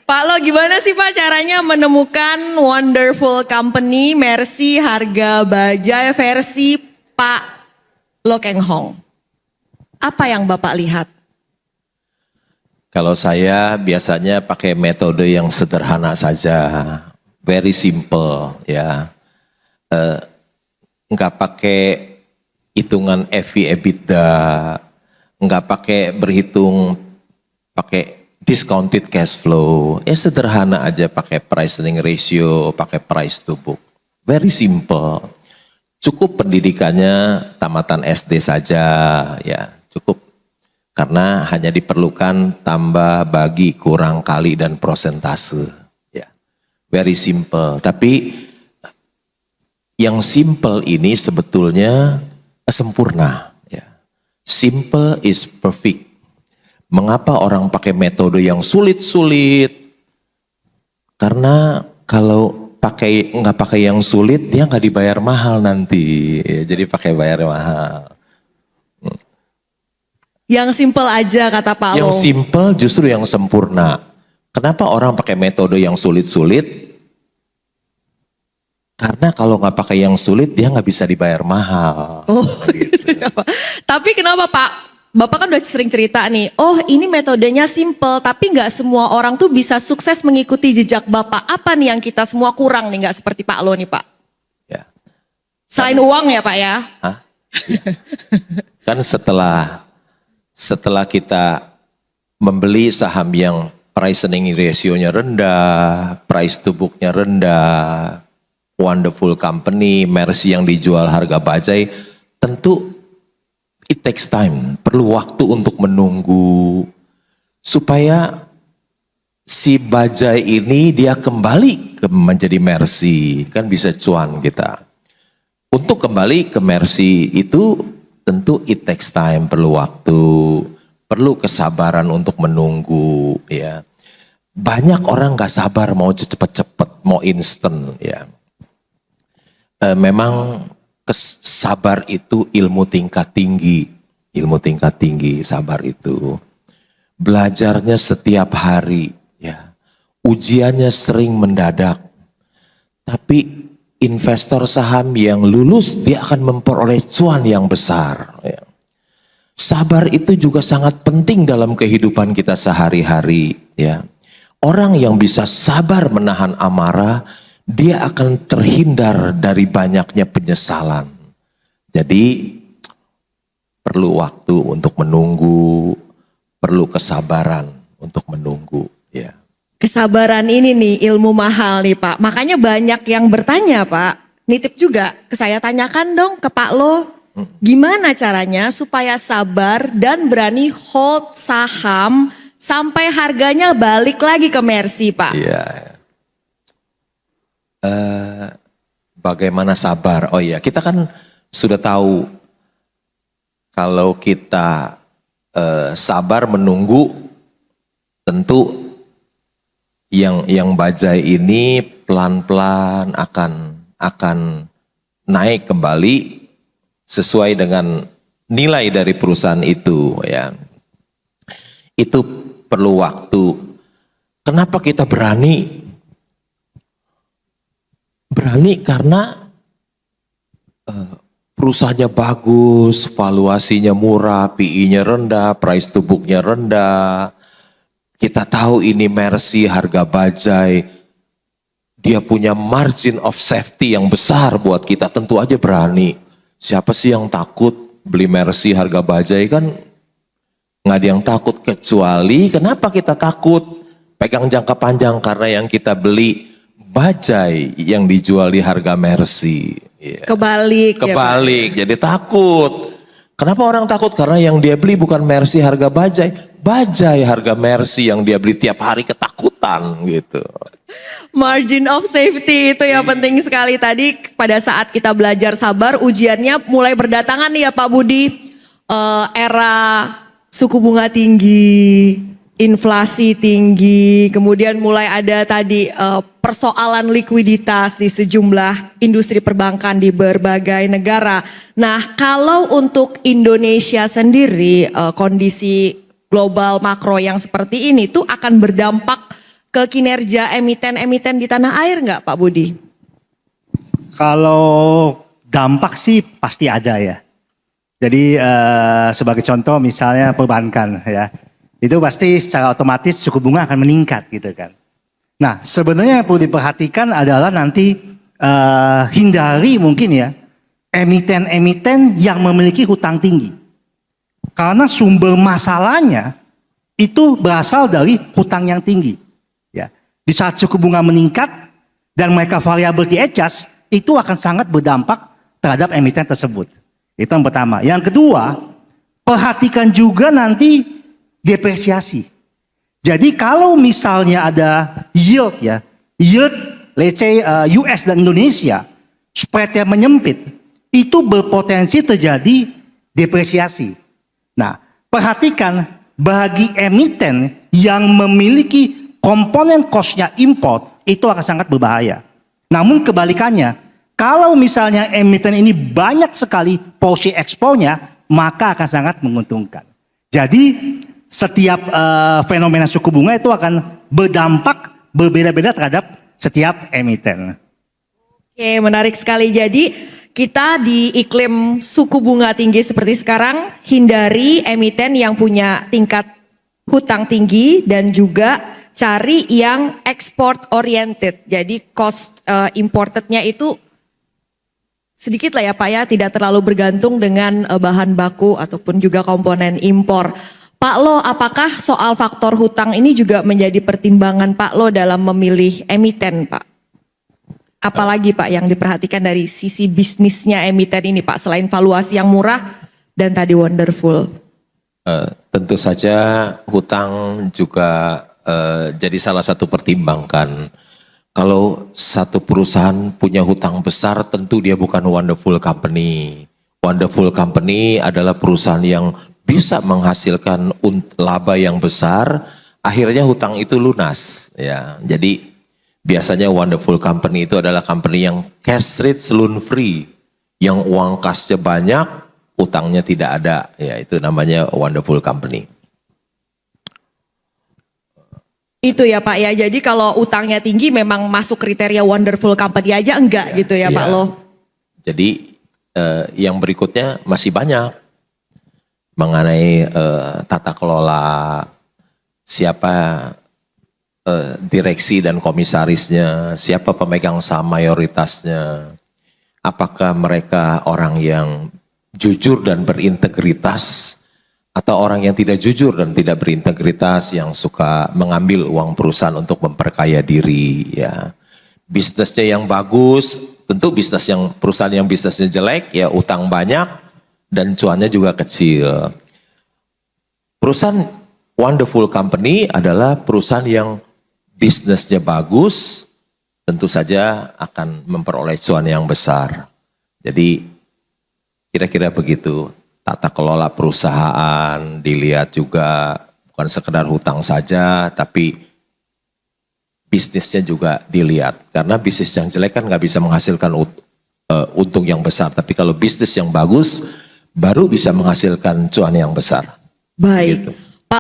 Pak Lo, gimana sih Pak caranya menemukan wonderful company Mercy harga bajai versi Pak Lo Keng Hong? Apa yang Bapak lihat? Kalau saya biasanya pakai metode yang sederhana saja, very simple ya. Nggak pakai hitungan EV EBITDA, nggak pakai berhitung pakai discounted cash flow, ya sederhana aja pakai price earning ratio, pakai price to book, very simple. Cukup pendidikannya tamatan SD saja, ya cukup. Karena hanya diperlukan tambah, bagi, kurang, kali, dan prosentase. Ya, very simple. Tapi yang simple ini sebetulnya sempurna. Ya. Simple is perfect. Mengapa orang pakai metode yang sulit-sulit? Karena kalau nggak pakai yang sulit, dia nggak dibayar mahal nanti. Ya, jadi pakai bayar mahal. Yang simple aja kata Pak Lo. Yang simple justru yang sempurna. Kenapa orang pakai metode yang sulit-sulit? Karena kalau nggak pakai yang sulit dia nggak bisa dibayar mahal. Oh, gitu. Tapi kenapa Pak? Bapak kan udah sering cerita nih, oh ini metodenya simple tapi nggak semua orang tuh bisa sukses mengikuti jejak Bapak. Apa nih yang kita semua kurang nih, nggak seperti Pak Lo nih Pak? Ya. Selain uang ya Pak ya? Hah? Ya. Kan setelah kita membeli saham yang price earning ratio-nya rendah, price to book-nya rendah, wonderful company, Mercy yang dijual harga bajai, tentu it takes time, perlu waktu untuk menunggu supaya si bajai ini dia kembali menjadi Mercy, kan bisa cuan kita. Untuk kembali ke Mercy itu tentu it takes time, perlu waktu, perlu kesabaran untuk menunggu ya. Banyak orang gak sabar mau cepet-cepet, mau instant ya. Memang sabar itu ilmu tingkat tinggi, sabar itu. Belajarnya setiap hari ya. Ujiannya sering mendadak. Tapi investor saham yang lulus dia akan memperoleh cuan yang besar. Ya. Sabar itu juga sangat penting dalam kehidupan kita sehari-hari. Ya. Orang yang bisa sabar menahan amarah, dia akan terhindar dari banyaknya penyesalan. Jadi perlu waktu untuk menunggu, perlu kesabaran untuk menunggu. Ya. Kesabaran ini nih ilmu mahal nih Pak. Makanya banyak yang bertanya Pak. Nitip juga ke saya, tanyakan dong ke Pak Lo. Gimana caranya supaya sabar dan berani hold saham sampai harganya balik lagi ke Mercy Pak? Iya. Bagaimana sabar? Oh iya, kita kan sudah tahu kalau kita sabar menunggu, tentu yang bajai ini pelan-pelan akan naik kembali sesuai dengan nilai dari perusahaan itu ya. Itu perlu waktu. Kenapa kita berani? Berani karena perusahaannya bagus, valuasinya murah, PI-nya rendah, price to book-nya rendah. Kita tahu ini Mercy harga bajai, dia punya margin of safety yang besar buat kita, tentu aja berani. Siapa sih yang takut beli Mercy harga bajai? Kan nggak ada yang takut, kecuali kenapa kita takut pegang jangka panjang? Karena yang kita beli bajai yang dijual di harga Mercy. Ya. Kebalik ya, jadi takut. Kenapa orang takut? Karena yang dia beli bukan Mercy harga bajai, bajai harga Mercy yang dia beli tiap hari, ketakutan gitu. Margin of safety itu ya penting sekali. Tadi pada saat kita belajar sabar, ujiannya mulai berdatangan nih ya Pak Budi. Era suku bunga tinggi, inflasi tinggi, kemudian mulai ada tadi persoalan likuiditas di sejumlah industri perbankan di berbagai negara. Nah, kalau untuk Indonesia sendiri kondisi global makro yang seperti ini tuh akan berdampak ke kinerja emiten-emiten di tanah air nggak Pak Budi? Kalau dampak sih pasti ada ya. Jadi sebagai contoh misalnya perbankan ya, itu pasti secara otomatis suku bunga akan meningkat gitu kan. Nah sebenarnya yang perlu diperhatikan adalah nanti hindari mungkin ya emiten-emiten yang memiliki hutang tinggi. Karena sumber masalahnya itu berasal dari hutang yang tinggi. Ya. Di saat suku bunga meningkat dan mereka variability adjust, itu akan sangat berdampak terhadap emiten tersebut. Itu yang pertama. Yang kedua, perhatikan juga nanti depresiasi. Jadi kalau misalnya ada yield ya, yield let's say US dan Indonesia, spreadnya menyempit, itu berpotensi terjadi depresiasi. Nah, perhatikan bagi emiten yang memiliki komponen cost-nya import, itu akan sangat berbahaya. Namun kebalikannya, kalau misalnya emiten ini banyak sekali porsi ekspornya, maka akan sangat menguntungkan. Jadi setiap fenomena suku bunga itu akan berdampak berbeda-beda terhadap setiap emiten. Oke, menarik sekali. Jadi kita di iklim suku bunga tinggi seperti sekarang, hindari emiten yang punya tingkat hutang tinggi dan juga cari yang export oriented. Jadi cost importednya itu sedikit lah ya Pak ya, tidak terlalu bergantung dengan bahan baku ataupun juga komponen impor. Pak Lo, apakah soal faktor hutang ini juga menjadi pertimbangan Pak Lo dalam memilih emiten Pak? Apalagi Pak yang diperhatikan dari sisi bisnisnya emiten ini Pak, selain valuasi yang murah dan tadi wonderful? Tentu saja hutang juga jadi salah satu pertimbangan. Kalau satu perusahaan punya hutang besar, tentu dia bukan wonderful company. Wonderful company adalah perusahaan yang bisa menghasilkan laba yang besar, akhirnya hutang itu lunas. Ya, jadi biasanya wonderful company itu adalah company yang cash rich loan free, yang uang kasnya banyak, utangnya tidak ada. Ya, itu namanya wonderful company. Itu ya Pak ya, jadi kalau utangnya tinggi memang masuk kriteria wonderful company aja enggak gitu ya Pak Lo? Jadi yang berikutnya masih banyak mengenai tata kelola, siapa direksi dan komisarisnya, siapa pemegang saham mayoritasnya, apakah mereka orang yang jujur dan berintegritas, atau orang yang tidak jujur dan tidak berintegritas yang suka mengambil uang perusahaan untuk memperkaya diri ya. Bisnisnya yang bagus, tentu perusahaan yang bisnisnya jelek ya utang banyak dan cuannya juga kecil. Perusahaan wonderful company adalah perusahaan yang bisnisnya bagus, tentu saja akan memperoleh cuan yang besar. Jadi kira-kira begitu. Tata kelola perusahaan dilihat juga, bukan sekedar hutang saja, tapi bisnisnya juga dilihat. Karena bisnis yang jelek kan nggak bisa menghasilkan untung yang besar. Tapi kalau bisnis yang bagus, baru bisa menghasilkan cuan yang besar. Baik. Gitu.